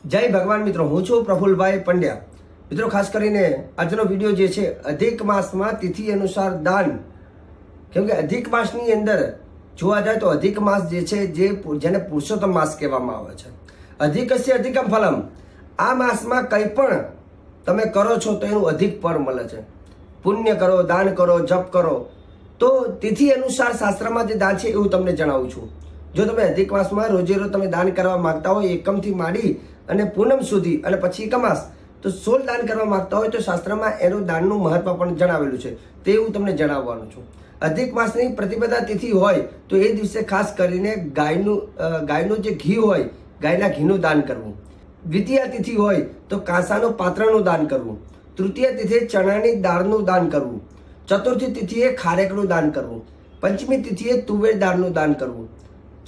જય ભગવાન મિત્રો, હું છું પ્રફુલભાઈ પંડ્યા. મિત્રો, ખાસ કરીને આજનો વિડીયો જે છે અધિક માસમાં તિથિ અનુસાર દાન. કેમ કે અધિક માસની અંદર જોવા જાય તો અધિક માસ જે છે જેને પુરુષોત્તમ માસ કહેવામાં આવે છે. અધિકસ્ય અધિકમ ફલમ. આ માસમાં કંઈ પણ તમે કરો છો તો એનું અધિક ફળ મળે છે. પુણ્ય કરો, દાન કરો, જપ કરો. તો તિથિ અનુસાર શાસ્ત્રમાં જે દાન છે એવું તમને જણાવું છું. જો તમે અધિક માસમાં રોજે રોજ તમે દાન કરવા માંગતા હોય, એકમથી માંડી અને પૂનમ સુધી અને પછી એકમાસ, તો 16 દાન કરવા માંગતા હોય તો શાસ્ત્રમાં એનું દાનનું મહત્વ પણ જણાવેલું છે. તે હું તમને જણાવવાનું છું. અધિક માસની પ્રતિપદા તિથિ હોય તો એ દિવસે ખાસ કરીને ગાયનું જે ઘી હોય, ગાયના ઘીનું દાન કરવું. દ્વિતીય તિથિ હોય તો કાંસાનું પાત્રનું દાન કરવું. તૃતીય તિથિએ ચણાની દાળનું દાન કરવું. ચતુર્થી તિથિએ ખારેકનું દાન કરવું. પંચમી તિથિએ તુવેર દાળનું દાન કરવું.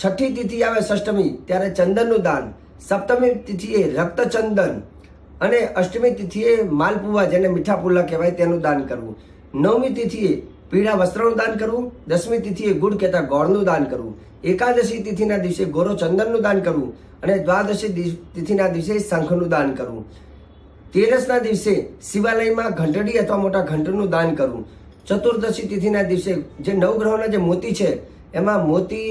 છઠ્ઠી તિથિ આવે ષષ્ઠમી, ત્યારે ચંદનનું દાન. સપ્તમી તિથિએ રક્તચંદન અને અષ્ટમી તિથિએ માલપુવા, જેને મીઠા પુલ્લા કહેવાય, તેનું દાન કરવું. નવમી તિથિએ પીળા વસ્ત્રનું દાન કરવું. 10મી તિથિએ ગુડ કહેતા ગોળનું દાન કરવું. એકાદશી તિથિના દિવસે ગોરો ચંદનનું દાન કરવું અને દ્વાદશી તિથિના દિવસે શંખનું દાન કરવું. 13ના દિવસે શિવાલયમાં ઘંટડી અથવા મોટા ઘંટનું દાન કરવું. ચતુર્દશી તિથિના દિવસે જે નવગ્રહોના જે મોતી છે એમાં મોતી,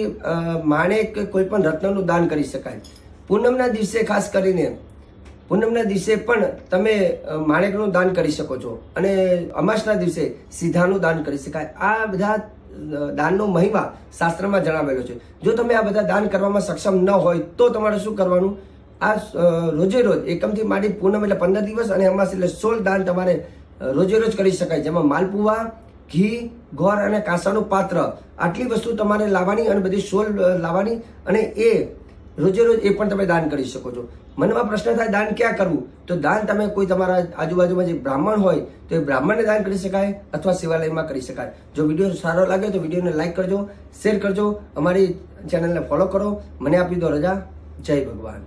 માણેક કે કોઈ પણ રત્નનું દાન કરી શકાય. પૂનમના દિવસે ખાસ કરીને પૂનમના દિવસે પણ તમે માણેકનું દાન કરી શકો છો અને અમાસના દિવસે સીધાનું દાન કરી શકાય. આ બધા દાનનો મહિમા શાસ્ત્રમાં જણાવેલો છે. જો તમે આ બધા દાન કરવામાં સક્ષમ ન હોય તો તમારે શું કરવાનું? આ રોજે રોજ એકમથી માંડી પૂનમ એટલે 15 દિવસ અને અમાસ એટલે 16 દાન તમારે રોજે રોજ કરી શકાય. જેમાં માલપુવા, ઘી, ગોળ અને કાંસાનું પાત્ર, આટલી વસ્તુ તમારે લાવવાની અને બધી 16 લાવવાની અને એ રોજે રોજ એ પણ તમે દાન કરી શકો છો. મનમાં પ્રશ્ન થાય દાન ક્યાં કરવું? તો દાન તમે કોઈ તમારા આજુબાજુમાં જે બ્રાહ્મણ હોય તો એ બ્રાહ્મણને દાન કરી શકાય અથવા શિવાલયમાં કરી શકાય. જો વિડીયો સારો લાગે તો વિડીયોને લાઈક કરજો, શેર કરજો, અમારી ચેનલને ફોલો કરો. મને આપી દો રજા. જય ભગવાન.